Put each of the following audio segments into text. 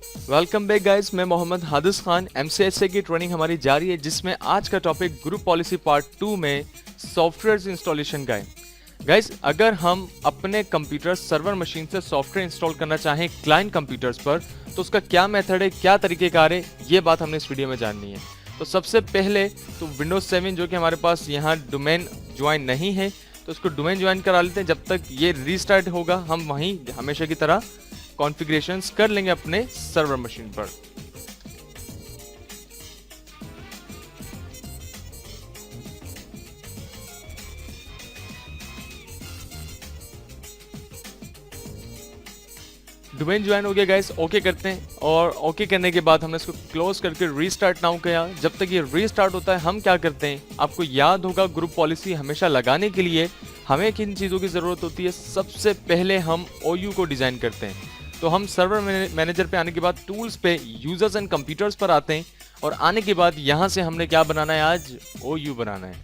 Welcome back guys, मैं Mohammad हादिस Khan. MCSA की training हमारी जारी है, जिसमें आज का टॉपिक ग्रुप पॉलिसी पार्ट 2 में सॉफ्टवेयर इंस्टॉलेशन का है। गाइस, अगर हम अपने कंप्यूटर सर्वर मशीन से सॉफ्टवेयर इंस्टॉल करना चाहें क्लाइंट कंप्यूटर्स पर, तो उसका क्या मेथड है, क्या तरीकेकार है, ये बात हमने इस वीडियो में जाननी है। तो सबसे पहले तो विंडोज 7 जो कि हमारे पास यहाँ डोमेन ज्वाइन नहीं है, तो उसको डोमेन ज्वाइन करा लेते हैं। जब तक ये रीस्टार्ट होगा हम वहीं हमेशा की तरह कॉन्फ़िगरेशंस कर लेंगे अपने सर्वर मशीन पर। डोमेन ज्वाइन हो गया गाइस, ओके करते हैं। और ओके करने के बाद हमने इसको क्लोज करके रीस्टार्ट नाउ किया। जब तक ये रीस्टार्ट होता है हम क्या करते हैं, आपको याद होगा ग्रुप पॉलिसी हमेशा लगाने के लिए हमें किन चीज़ों की ज़रूरत होती है। सबसे पहले हम OU को डिज़ाइन करते हैं। तो हम सर्वर मैनेजर पे आने के बाद टूल्स पे यूजर्स एंड कंप्यूटर्स पर आते हैं, और आने के बाद यहाँ से हमने क्या बनाना है, आज OU बनाना है।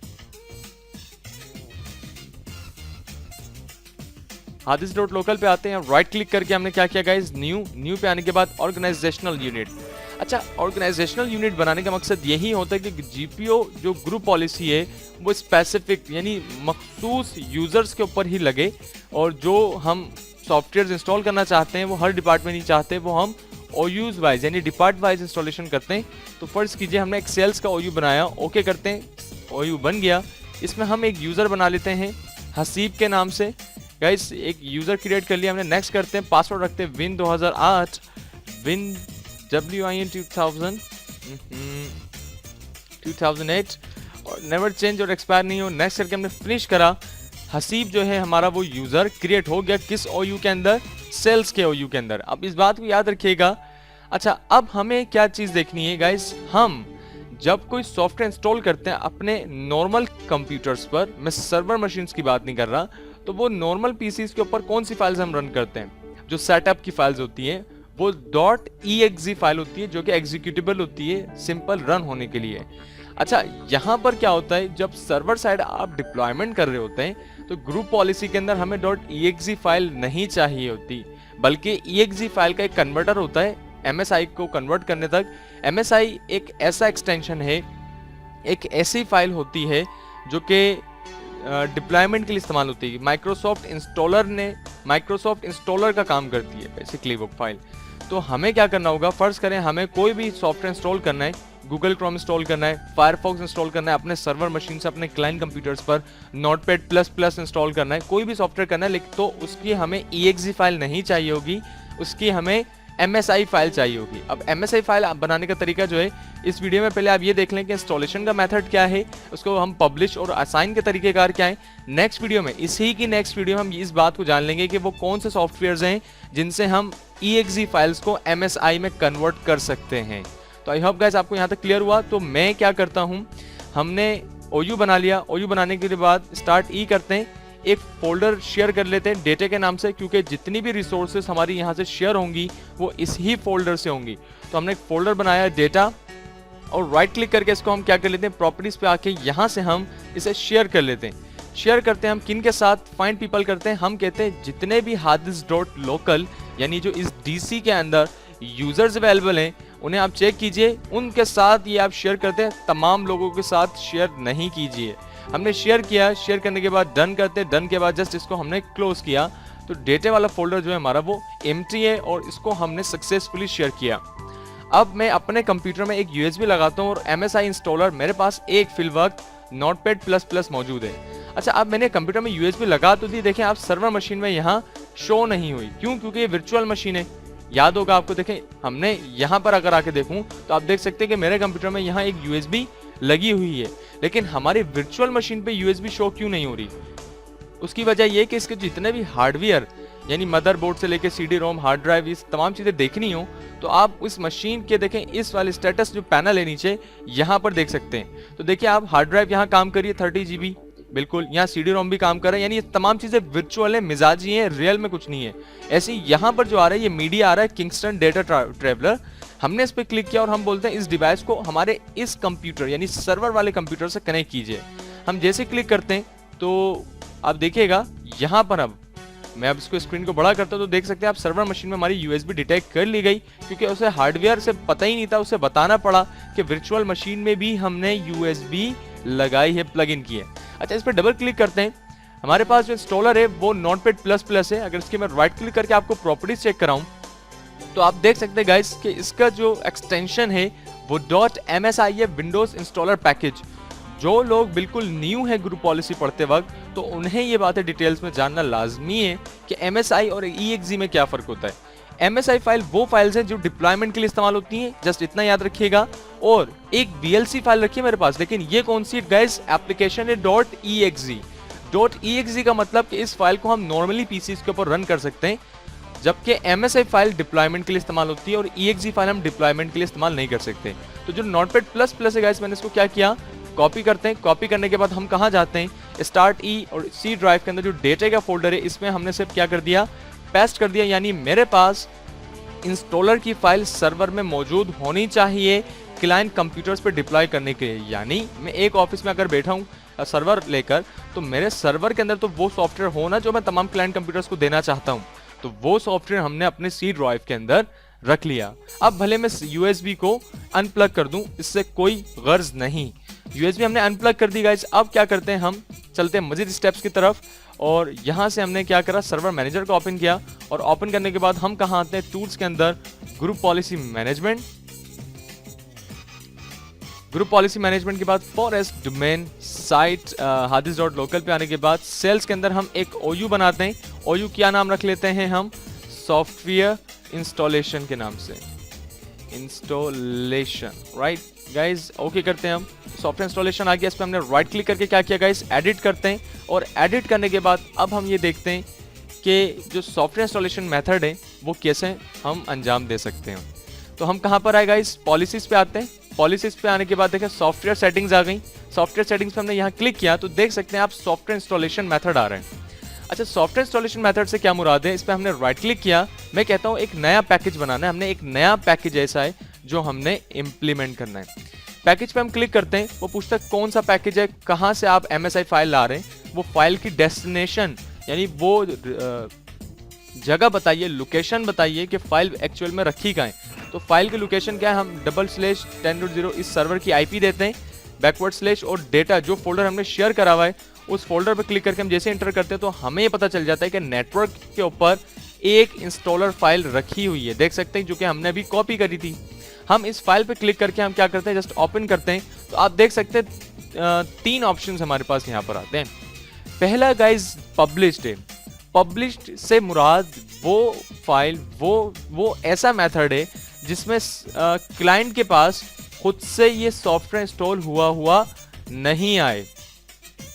hadis.local पे आते हैं, राइट क्लिक करके हमने क्या किया गाइस, न्यू पे आने के बाद ऑर्गेनाइजेशनल यूनिट। अच्छा, ऑर्गेनाइजेशनल यूनिट बनाने का मकसद यही होता है कि GPO जो ग्रुप पॉलिसी है वो स्पेसिफिक यानी मखसूस यूजर्स के ऊपर ही लगे, और जो हम सॉफ्टवेयर इंस्टॉल करना चाहते हैं वो हर डिपार्टमेंट नहीं चाहते, वो हम OUs वाइज यानी डिपार्ट वाइज इंस्टॉलेशन करते हैं। तो फर्स्ट कीजिए, हमने एक सेल्स का OU बनाया, ओके करते हैं, OU बन गया। इसमें हम एक यूज़र बना लेते हैं हसीब के नाम से। गाइस, एक यूज़र क्रिएट कर लिया हमने, नेक्स्ट करते हैं, पासवर्ड रखते हैं विन 2008 विन WIN 2008 और नेवर चेंज और एक्सपायर नहीं हो। नेक्स्ट करके हमने फिनिश करा। हसीब जो है हमारा वो यूज़र क्रिएट हो गया, किस OU के अंदर, सेल्स के OU के अंदर। अब इस बात को याद रखिएगा। अच्छा, अब हमें क्या चीज़ देखनी है गाइस, हम जब कोई सॉफ्टवेयर इंस्टॉल करते हैं अपने नॉर्मल कंप्यूटर्स पर, मैं सर्वर मशीन्स की बात नहीं कर रहा, तो वो नॉर्मल PCs के ऊपर कौन सी फाइल्स हम रन करते हैं, जो सेटअप की फाइल्स होती हैं वो .exe फाइल होती है, जो कि एग्जीक्यूटेबल होती है सिंपल रन होने के लिए। अच्छा, यहाँ पर क्या होता है, जब सर्वर साइड आप डिप्लॉयमेंट कर रहे होते हैं तो ग्रुप पॉलिसी के अंदर हमें .exe फाइल नहीं चाहिए होती, बल्कि exe फाइल का एक कन्वर्टर होता है MSI को कन्वर्ट करने तक। MSI एक ऐसा एक्सटेंशन है, एक ऐसी फाइल होती है जो कि डिप्लॉयमेंट के लिए इस्तेमाल होती है। माइक्रोसॉफ्ट इंस्टॉलर का काम करती है बेसिकली वो फाइल। तो हमें क्या करना होगा, फर्स्ट करें, हमें कोई भी सॉफ्टवेयर इंस्टॉल करना है, गूगल क्रोम इंस्टॉल करना है, फायरफॉक्स इंस्टॉल करना है अपने सर्वर मशीन से, अपने क्लाइंट कंप्यूटर्स पर नोटपैड++ इंस्टॉल करना है, कोई भी सॉफ्टवेयर करना है, लेकिन तो उसकी हमें exe फाइल नहीं चाहिए होगी, उसकी हमें MSI फाइल चाहिए होगी। अब MSI फाइल बनाने का तरीका जो है, इस वीडियो में पहले आप ये देख लें कि इंस्टॉलेशन का मेथड क्या है, उसको हम पब्लिश और असाइन के तरीकेकार क्या है। नेक्स्ट वीडियो में, इसी की नेक्स्ट वीडियो में हम इस बात को जान लेंगे कि वो कौन से सॉफ्टवेयर्स हैं जिनसे हम exe फाइल्स को MSI में कन्वर्ट कर सकते हैं। तो आई होप गाइस आपको यहाँ तक क्लियर हुआ। तो मैं क्या करता हूँ, हमने OU बना लिया, OU बनाने के बाद स्टार्ट E करते हैं, एक फोल्डर शेयर कर लेते हैं डेटा के नाम से, क्योंकि जितनी भी रिसोर्सेज हमारी यहाँ से शेयर होंगी वो इस ही फोल्डर से होंगी। तो हमने एक फोल्डर बनाया डेटा, और राइट क्लिक करके इसको हम क्या कर लेते हैं, प्रॉपर्टीज पे आके यहाँ से हम इसे शेयर कर लेते हैं। शेयर करते हैं हम किन के साथ, फाइंड पीपल करते हैं, हम कहते हैं जितने भी hadis.local यानी जो इस DC के अंदर यूजर्स अवेलेबल हैं उन्हें आप चेक कीजिए, उनके साथ ये आप शेयर करते हैं, तमाम लोगों के साथ शेयर नहीं कीजिए। हमने शेयर किया, शेयर करने के बाद डन करते हैं, डन के बाद जस्ट इसको हमने क्लोज किया। तो डेटा वाला फोल्डर जो है हमारा वो एम्प्टी है, और इसको हमने सक्सेसफुली शेयर किया। अब मैं अपने कंप्यूटर में एक USB लगाता हूँ, और MSI इंस्टॉलर मेरे पास एक फिलवक्त नोटपैड++ मौजूद है। अच्छा, अब मैंने कंप्यूटर में USB लगा तो दी, देखें आप सर्वर मशीन में यहाँ शो नहीं हुई, क्यों, क्योंकि ये वर्चुअल मशीन है। याद होगा आपको, देखें हमने यहाँ पर अगर आके देखूँ तो आप देख सकते हैं कि मेरे कंप्यूटर में यहाँ एक USB लगी हुई है, लेकिन हमारी वर्चुअल मशीन पे USB शो क्यों नहीं हो रही। उसकी वजह यह कि इसके जितने भी हार्डवेयर यानी मदरबोर्ड से लेके CD-ROM, हार्ड ड्राइव, इस तमाम चीज़ें देखनी हो तो आप इस मशीन के देखें, इस वाले स्टेटस जो पैनल है नीचे यहाँ पर देख सकते हैं। तो देखिए आप हार्ड ड्राइव यहाँ काम करिए 30 GB, बिल्कुल यहाँ CD-ROM भी काम कर रहा है, यानी ये तमाम चीज़ें वर्चुअल है, मिजाजी हैं, रियल में कुछ नहीं है। ऐसे यहाँ पर जो आ रहा है ये मीडिया आ रहा है, किंगस्टन डेटा ट्रैवलर। हमने इस पर क्लिक किया और हम बोलते हैं इस डिवाइस को हमारे इस कंप्यूटर यानी सर्वर वाले कंप्यूटर से कनेक्ट कीजिए। हम जैसे क्लिक करते हैं तो आप देखिएगा यहाँ पर अब मैं अब इसको स्क्रीन को बड़ा करता हूँ तो देख सकते हैं आप सर्वर मशीन में हमारी यूएसबी डिटेक्ट कर ली गई, क्योंकि उसे हार्डवेयर से पता ही नहीं था, उसे बताना पड़ा कि वर्चुअल मशीन में भी हमने यूएसबी लगाई है, प्लग इन की है। अच्छा, इस पर डबल क्लिक करते हैं। हमारे पास जो इंस्टॉलर है वो नोटपैड++ है। अगर इसके मैं राइट क्लिक करके आपको प्रॉपर्टीज चेक कराऊं तो आप देख सकते हैं गाइस कि इसका जो एक्सटेंशन है वो .msi है, विंडोज इंस्टॉलर पैकेज। जो लोग बिल्कुल न्यू है ग्रुप पॉलिसी पढ़ते वक्त, तो उन्हें ये बातें डिटेल्स में जानना लाजमी है कि MSI और EXE में क्या फर्क होता है। MSI फाइल वो फाइल्स हैं जो डिप्लॉयमेंट के लिए इस्तेमाल होती हैं, जस्ट इतना याद रखिएगा। और एक VLC फाइल रखी है मेरे पास, लेकिन ये कौन सी गाइस एप्लीकेशन है .exe। .exe का मतलब कि इस फाइल को हम नॉर्मली पीसीज के ऊपर रन कर सकते हैं, जबकि MSI फाइल डिप्लॉयमेंट के लिए इस्तेमाल होती है और EXE फाइल हम डिप्लॉयमेंट के लिए इस्तेमाल नहीं कर सकते। तो जो नोटपैड++ है गाइस, मैंने इसको क्या किया, कॉपी करते हैं। कॉपी करने के बाद हम कहाँ जाते हैं, स्टार्ट ई और सी ड्राइव के अंदर जो डेटा का फोल्डर है इसमें हमने सिर्फ क्या कर दिया, पेस्ट कर दिया। यानी मेरे पास इंस्टॉलर की फाइल सर्वर में मौजूद होनी चाहिए क्लाइंट कंप्यूटर्स पे डिप्लॉय करने के लिए। यानी मैं एक ऑफिस में अगर बैठा हूँ सर्वर लेकर, तो मेरे सर्वर के अंदर तो वो सॉफ्टवेयर हो ना जो मैं तमाम क्लाइंट कंप्यूटर्स को देना चाहता हूँ, तो वो सॉफ्टवेयर हमने अपने सी ड्राइव के अंदर रख लिया। अब भले मैं यूएसबी को अनप्लग कर दूं, इससे कोई गर्ज नहीं। यूएसबी हमने अनप्लग कर दी गाइस। अब क्या करते हैं, हम चलते हैं मजीद स्टेप्स की तरफ। और यहां से हमने क्या करा, सर्वर मैनेजर को ओपन किया और ओपन करने के बाद हम कहां आते हैं, टूल्स के अंदर group policy management. Group policy management के बाद फॉरेस्ट डोमेन साइट hadis.local पे आने के बाद सेल्स के अंदर हम एक OU बनाते हैं। OU क्या नाम रख लेते हैं हम, सॉफ्टवेयर इंस्टॉलेशन के नाम से, इंस्टॉलेशन, राइट गाइज। ओके करते हैं हम, सॉफ्टवेयर इंस्टॉलेशन आ गया। इस पर हमने राइट क्लिक करके क्या किया गाइज, एडिट करते हैं। और एडिट करने के बाद अब हम ये देखते हैं कि जो सॉफ्टवेयर इंस्टॉलेशन मेथड है वो कैसे हम अंजाम दे सकते हैं। तो हम कहाँ पर आए गाइज, पॉलिसीज पे आते हैं। पॉलिसीज पे आने के बाद देखें सॉफ्टवेयर सेटिंग्स आ गई। सॉफ्टवेयर सेटिंग्स पे हमने यहाँ क्लिक किया तो देख सकते हैं आप सॉफ्टवेयर इंस्टॉलेशन मेथड आ रहे हैं। अच्छा, सॉफ्टवेयर इंस्टॉलेशन मेथड से क्या मुराद है, इस पे हमने राइट क्लिक किया। मैं कहता हूँ एक नया पैकेज बनाना है, हमने एक नया पैकेज ऐसा है जो हमने इम्प्लीमेंट करना है। पैकेज पे हम क्लिक करते हैं, वो पूछता है कौन सा पैकेज है, कहाँ से आप MSI फाइल ला रहे हैं, वो फाइल की डेस्टिनेशन यानी वो जगह बताइए, लोकेशन बताइए कि फाइल एक्चुअल में रखी कहाँ है। तो फाइल की लोकेशन क्या है, हम /10.0 इस सर्वर की IP देते हैं, / और डेटा जो फोल्डर हमने शेयर करा हुआ है उस फोल्डर पर क्लिक करके हम जैसे इंटर करते हैं तो हमें ये पता चल जाता है कि नेटवर्क के ऊपर एक इंस्टॉलर फाइल रखी हुई है, देख सकते हैं, जो कि हमने अभी कॉपी करी थी। हम इस फाइल पे क्लिक करके हम क्या करते हैं, जस्ट ओपन करते हैं तो आप देख सकते हैं 3 ऑप्शंस हमारे पास यहाँ पर आते हैं। पहला गाइज पब्लिश्ड है। पब्लिश्ड से मुराद वो फाइल वो ऐसा मेथड है जिसमें क्लाइंट के पास खुद से ये सॉफ्टवेयर इंस्टॉल हुआ नहीं आए,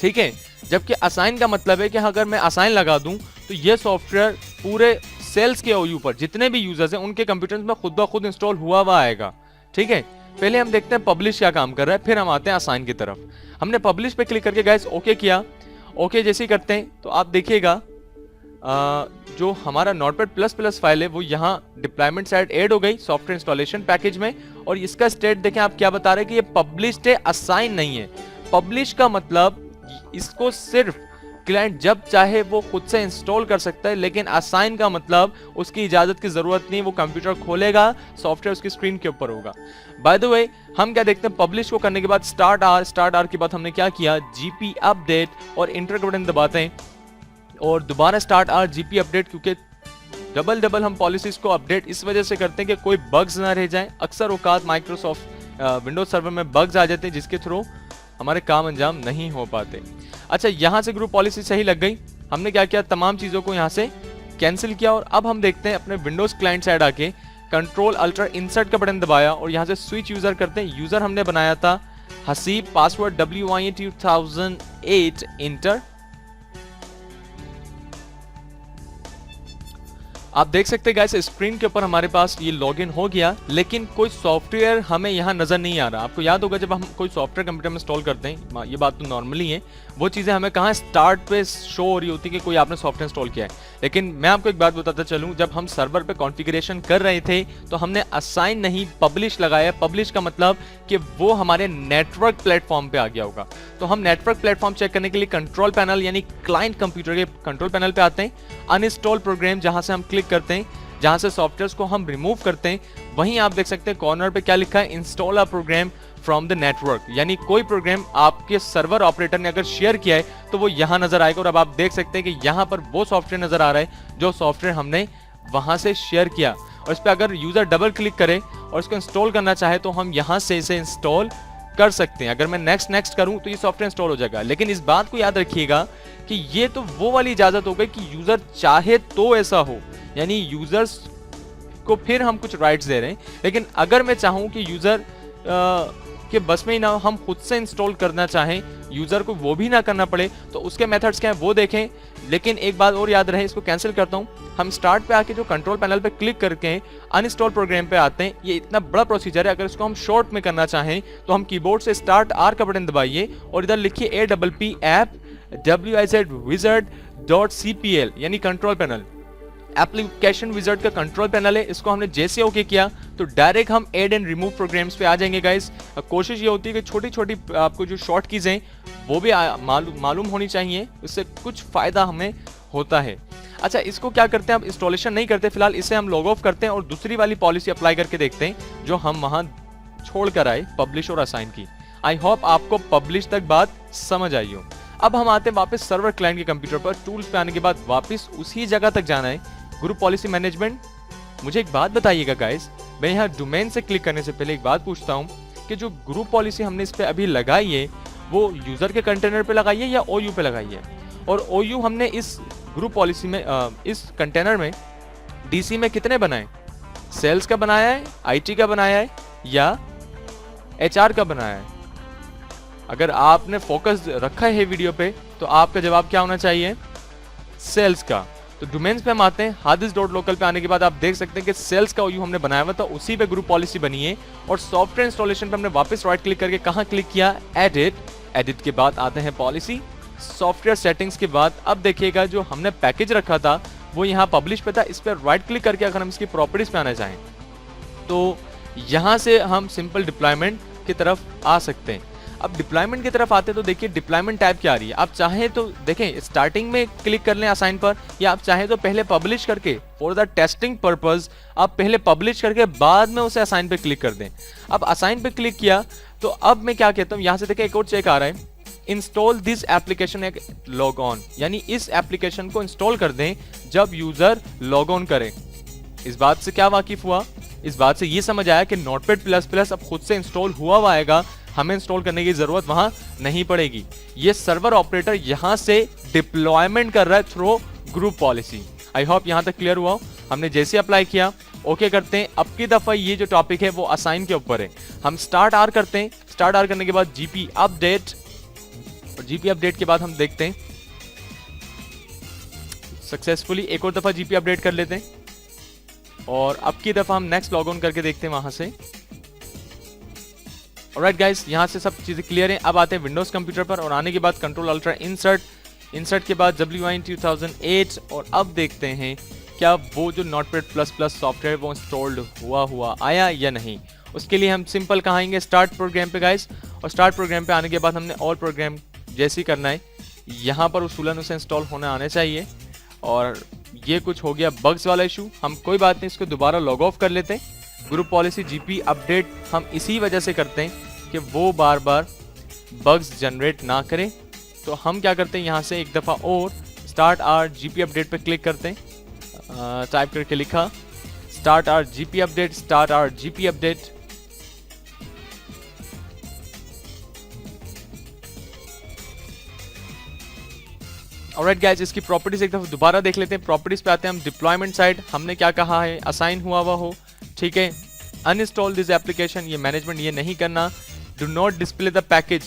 ठीक है। जबकि असाइन का मतलब है कि अगर मैं असाइन लगा दूं तो ये सॉफ्टवेयर पूरे सेल्स के OU पर जितने भी यूजर्स हैं उनके कंप्यूटर्स में खुद ब खुद इंस्टॉल हुआ आएगा, ठीक है। पहले हम देखते हैं पब्लिश क्या काम कर रहा है, फिर हम आते हैं असाइन की तरफ। हमने पब्लिश पे क्लिक करके गाइस ओके किया। ओके जैसे ही करते हैं तो आप देखिएगा जो हमारा नोटपैड++ फाइल है वो यहाँ डिप्लॉयमेंट साइट ऐड हो गई सॉफ्टवेयर इंस्टॉलेशन पैकेज में। और इसका स्टेट देखें आप क्या बता रहे हैं कि ये पब्लिश्ड है, असाइन नहीं है। पब्लिश का मतलब इसको सिर्फ क्लाइंट जब चाहे वो खुद से इंस्टॉल कर सकता है, लेकिन असाइन का मतलब उसकी इजाजत की जरूरत नहीं, वो कंप्यूटर खोलेगा, सॉफ्टवेयर उसकी स्क्रीन के ऊपर होगा। बाय द वे हम क्या देखते हैं, पब्लिश को करने के बाद स्टार्ट आर के बाद हमने क्या किया, GP अपडेट और इंटर का बटन दबाते हैं और दोबारा स्टार्ट आर GP अपडेट, क्योंकि डबल हम पॉलिसीज को अपडेट इस वजह से करते हैं कि कोई बग्स ना रह जाएं। अक्सर औकात माइक्रोसॉफ्ट विंडोज सर्वर में बग्स आ जाते हैं जिसके थ्रू हमारे काम अंजाम नहीं हो पाते। अच्छा, यहाँ से ग्रुप पॉलिसी सही लग गई। हमने क्या किया, तमाम चीज़ों को यहाँ से कैंसिल किया और अब हम देखते हैं अपने विंडोज क्लाइंट साइड आके Ctrl+Alt इंसर्ट का बटन दबाया और यहाँ से स्विच यूजर करते हैं। यूजर हमने बनाया था हसीब, पासवर्ड WYA 2008 इंटर। आप देख सकते हैं गाइस स्क्रीन के ऊपर हमारे पास ये लॉगिन हो गया, लेकिन कोई सॉफ्टवेयर हमें यहाँ नजर नहीं आ रहा। आपको याद होगा जब हम कोई सॉफ्टवेयर कंप्यूटर में इंस्टॉल करते हैं, ये बात तो नॉर्मली है, वो चीज़ें हमें कहाँ स्टार्ट पे शो हो रही होती है कि कोई आपने सॉफ्टवेयर इंस्टॉल किया है। लेकिन मैं आपको एक बात बताता चलूँ, जब हम सर्वर पे कॉन्फ़िगरेशन कर रहे थे तो हमने असाइन नहीं पब्लिश लगाया। पब्लिश का मतलब कि वो हमारे नेटवर्क प्लेटफॉर्म पे आ गया होगा। तो हम नेटवर्क प्लेटफॉर्म चेक करने के लिए कंट्रोल पैनल यानी क्लाइंट कंप्यूटर के कंट्रोल पैनल पे आते हैं, अनइंस्टॉल प्रोग्राम जहां से हम क्लिक करते हैं, जहां से सॉफ्टवेयर्स को हम रिमूव करते हैं, वहीं आप देख सकते हैं कॉर्नर पे क्या लिखा है, install a program from the network, यानी कोई प्रोग्राम आपके सर्वर ऑपरेटर ने अगर शेयर किया है तो वो यहाँ नजर आएगा। और अब आप देख सकते हैं कि यहाँ पर वो सॉफ्टवेयर नजर आ रहा है जो सॉफ्टवेयर हमने वहां से शेयर किया। और इस पर अगर यूजर डबल क्लिक करे और इसको इंस्टॉल करना चाहे तो हम यहाँ से इसे इंस्टॉल कर सकते हैं। अगर मैं नेक्स्ट करूं तो ये सॉफ्टवेयर इंस्टॉल हो जाएगा। लेकिन इस बात को याद रखिएगा कि ये तो वो वाली इजाजत हो गई कि यूजर चाहे तो ऐसा हो, यानी यूजर्स को फिर हम कुछ राइट्स दे रहे हैं। लेकिन अगर मैं चाहूं कि यूजर के बस में ही ना हम खुद से इंस्टॉल करना चाहें, यूजर को वो भी ना करना पड़े, तो उसके मेथड्स क्या है वो देखें। लेकिन एक बात और याद रहे, इसको कैंसिल करता हूं, हम स्टार्ट पे आके जो कंट्रोल पैनल पे क्लिक करके अनइंस्टॉल प्रोग्राम पे आते हैं। ये इतना बड़ा प्रोसीजर है, अगर इसको हम शॉर्ट में करना चाहें तो हम कीबोर्ड से स्टार्ट आर का बटन दबाइए और इधर लिखिए APP ऐप wizard.cpl यानी कंट्रोल पैनल, एप्लीकेशन विजार्ड का कंट्रोल पैनल है। इसको हमने जैसे ओके किया तो डायरेक्ट हम ऐड एंड रिमूव प्रोग्राम्स पे आ जाएंगे गाइस। कोशिश ये होती है कि छोटी छोटी आपको जो शॉर्ट कीज हैं वो भी मालूम होनी चाहिए, इससे कुछ फायदा हमें होता है। अच्छा, इसको क्या करते हैं, अब इंस्टॉलेशन नहीं करते फिलहाल, इसे हम लॉग ऑफ करते हैं और दूसरी वाली पॉलिसी अप्लाई करके देखते हैं जो हम वहां छोड़ कर आए, पब्लिश और असाइन की। आई होप आपको पब्लिश तक बात समझ आई हो। अब हम आते हैं वापस सर्वर क्लाइंट के कंप्यूटर पर। टूल्स पे आने के बाद वापस उसी जगह तक जाना है, ग्रुप पॉलिसी मैनेजमेंट। मुझे एक बात बताइएगा गाइस, मैं यहाँ डोमेन से क्लिक करने से पहले एक बात पूछता हूँ कि जो ग्रुप पॉलिसी हमने इस पे अभी लगाई है वो यूजर के कंटेनर पे लगाई है या OU पे लगाई है। और OU हमने इस ग्रुप पॉलिसी में इस कंटेनर में DC में कितने बनाए, सेल्स का बनाया है, IT का बनाया है या HR का बनाया है। अगर आपने फोकस रखा है वीडियो पे तो आपका जवाब क्या होना चाहिए, सेल्स का। तो डोमेन्स पे हम आते हैं, hadis.local पे आने के बाद आप देख सकते हैं कि सेल्स का OU हमने बनाया हुआ था, उसी पे ग्रुप पॉलिसी बनी है। और सॉफ्टवेयर इंस्टॉलेशन पे हमने वापस राइट क्लिक करके कहां क्लिक किया, एडिट के बाद आते हैं पॉलिसी, सॉफ्टवेयर सेटिंग्स के बाद अब देखिएगा जो हमने पैकेज रखा था वो यहाँ पब्लिश पे था। इस पर राइट क्लिक करके अगर हम इसकी प्रॉपर्टीज पे आना चाहें तो यहाँ से हम सिंपल डिप्लॉयमेंट की तरफ आ सकते हैं। अब डिप्लॉयमेंट की तरफ आते तो देखिए डिप्लॉयमेंट टाइप क्या आ रही है। आप चाहें तो देखें स्टार्टिंग में क्लिक कर लें असाइन पर, या आप चाहें तो पहले पब्लिश करके फॉर द टेस्टिंग पर्पस आप पहले पब्लिश करके बाद में उसे असाइन पे क्लिक कर दें। अब असाइन पे क्लिक किया तो अब मैं क्या कहता हूँ, यहाँ से देखिए एक और चेक आ रहा है, इंस्टॉल दिस एप्लीकेशन एक लॉग ऑन, यानी इस एप्लीकेशन को इंस्टॉल कर दें जब यूजर लॉग ऑन करे। इस बात से क्या वाकिफ हुआ, इस बात से ये समझ आया कि नोटपैड++ अब खुद से इंस्टॉल हुआ आएगा, हमें इंस्टॉल करने की जरूरत वहां नहीं पड़ेगी। ये सर्वर ऑपरेटर यहां से डिप्लॉयमेंट कर रहा है through group policy. I hope यहां तक क्लियर हुआ। हमने जैसे अप्लाई किया ओके करते हैं। अब की दफा ये जो टॉपिक है वो असाइन के ऊपर है। हम स्टार्ट आर करते हैं, स्टार्ट आर करने के बाद GP अपडेट, और GP अपडेट के बाद हम देखते हैं सक्सेसफुली एक और दफा GP अपडेट कर लेते हैं। और अब की दफा हम नेक्स्ट लॉग ऑन करके देखते हैं वहां से। ऑलराइट गाइस, यहां से सब चीजें क्लियर हैं। अब आते हैं विंडोज कंप्यूटर पर और आने के बाद कंट्रोल अल्ट्रा इंसर्ट के बाद WIN 2008 और अब देखते हैं क्या वो जो नोटपैड++ सॉफ्टवेयर वो इंस्टॉल्ड हुआ आया या नहीं। उसके लिए हम सिंपल कहाँ आएंगे, स्टार्ट प्रोग्राम पे गाइस, और स्टार्ट प्रोग्राम पे आने के बाद हमने ऑल प्रोग्राम जैसे ही करना है। यहाँ पर उसूलन उसे इंस्टॉल होने आने चाहिए। और ये कुछ हो गया बग्स वाला इशू, हम कोई बात नहीं, इसको दोबारा लॉग ऑफ कर लेते हैं। ग्रुप पॉलिसी GP अपडेट हम इसी वजह से करते हैं कि वो बार बार बग्स जनरेट ना करें। तो हम क्या करते हैं, यहाँ से एक दफ़ा और स्टार्ट आर GP अपडेट पे क्लिक करते हैं। टाइप करके लिखा start our GP update, start our GP update. Alright guys, इसकी प्रॉपर्टीज एक दफा दोबारा देख लेते हैं। प्रॉपर्टीज पे आते हैं हम, डिप्लॉयमेंट साइड हमने क्या कहा है, असाइन हुआ हो, ठीक है। अनइंस्टॉल दिस एप्लीकेशन, ये मैनेजमेंट ये नहीं करना। Do not display the package.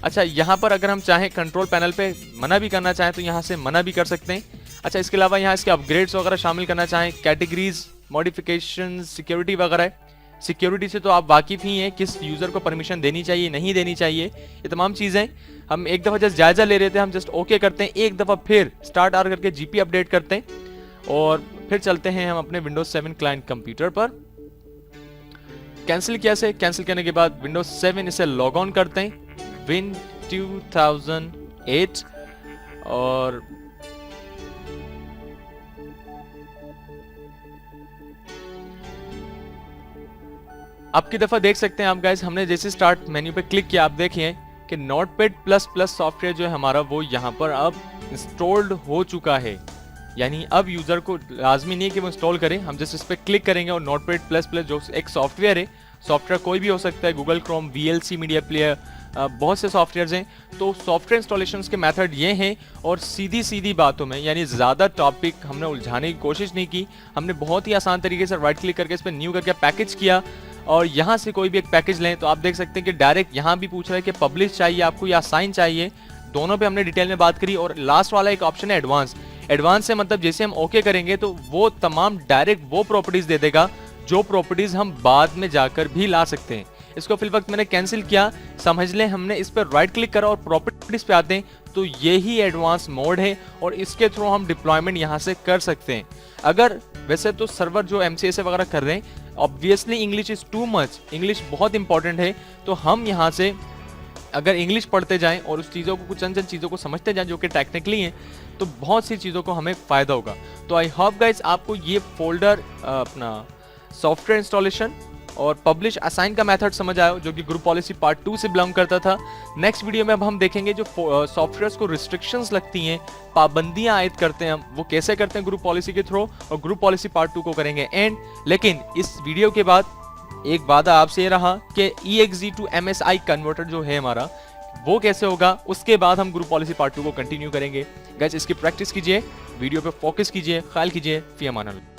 अच्छा, यहाँ पर अगर हम चाहें कंट्रोल पैनल पे मना भी करना चाहें तो यहाँ से मना भी कर सकते हैं। अच्छा, इसके अलावा यहाँ इसके अपग्रेड्स वगैरह शामिल करना चाहें, कैटेगरीज, मॉडिफिकेशन, सिक्योरिटी वगैरह है। सिक्योरिटी से तो आप वाकिफ ही हैं, किस यूजर को परमिशन देनी चाहिए, नहीं देनी चाहिए, ये तमाम चीजें हम एक दफा जस्ट जायजा ले रहे थे, हम जस्ट ओके करते हैं, एक दफा फिर स्टार्ट आर करके जीपी अपडेट करते हैं और फिर चलते हैं हम अपने विंडोज 7 क्लाइंट कंप्यूटर पर। कैंसिल कैसे, कैंसिल करने के बाद विंडोज 7 इसे लॉग ऑन करते हैं, विन 2008, और अब की दफा देख सकते हैं आप गाइस, हमने जैसे स्टार्ट मेन्यू पे क्लिक किया, आप देखिए कि नोटपैड प्लस प्लस सॉफ्टवेयर जो है हमारा वो यहाँ पर अब इंस्टॉल्ड हो चुका है। यानी अब यूजर को लाजमी नहीं है कि वो इंस्टॉल करें, हम जैसे इस पर क्लिक करेंगे और नोटपैड प्लस प्लस जो एक सॉफ्टवेयर है, सॉफ्टवेयर कोई भी हो सकता है, Google Chrome, VLC media player, बहुत से सॉफ्टवेयर्स हैं। तो सॉफ्टवेयर इंस्टॉलेशन के मेथड ये हैं, और सीधी सीधी बातों में, यानी ज़्यादा टॉपिक हमने उलझाने की कोशिश नहीं की, हमने बहुत ही आसान तरीके से राइट क्लिक करके इस पर न्यू करके पैकेज किया, और यहाँ से कोई भी एक पैकेज लें तो आप देख सकते हैं कि डायरेक्ट यहाँ भी पूछ रहा है कि पब्लिश चाहिए आपको या साइन चाहिए, दोनों पे हमने डिटेल में बात करी। और लास्ट वाला एक ऑप्शन है एडवांस। एडवांस से मतलब जैसे हम ओके करेंगे तो वो तमाम डायरेक्ट वो प्रॉपर्टीज दे देगा जो प्रॉपर्टीज हम बाद में जाकर भी ला सकते हैं। इसको फिल वक्त मैंने कैंसिल किया, समझ लें हमने इस पर राइट क्लिक करा और प्रॉपर्टीज पे आते हैं तो यही एडवांस मोड है, और इसके थ्रू हम डिप्लॉयमेंट यहाँ से कर सकते हैं। अगर वैसे तो सर्वर जो MCS वगैरह कर रहे हैं, obviously English is too much, English बहुत इंपॉर्टेंट है, तो हम यहाँ से अगर इंग्लिश पढ़ते जाएं और उस चीज़ों को, कुछ चंद चीज़ों को समझते जाएं जो कि टेक्निकली हैं, तो बहुत सी चीज़ों को हमें फ़ायदा होगा। तो आई होप गाइस आपको ये फोल्डर, अपना सॉफ्टवेयर इंस्टॉलेशन और पब्लिश असाइन का मेथड समझ आया, जो कि ग्रुप पॉलिसी पार्ट 2 से बिलोंग करता था। नेक्स्ट वीडियो में अब हम देखेंगे जो सॉफ्टवेयर्स को रिस्ट्रिक्शंस लगती हैं, पाबंदियां आयद करते हैं हम, वो कैसे करते हैं ग्रुप पॉलिसी के थ्रू, और ग्रुप पॉलिसी पार्ट 2 को करेंगे एंड। लेकिन इस वीडियो के बाद एक वादा आपसे ये रहा कि EXE to MSI कन्वर्टर जो है हमारा, वो कैसे होगा, उसके बाद हम ग्रुप पॉलिसी पार्ट 2 को कंटिन्यू करेंगे। गाइस इसकी प्रैक्टिस कीजिए, वीडियो पे फोकस कीजिए, ख्याल कीजिए, फी अमान अल्लाह।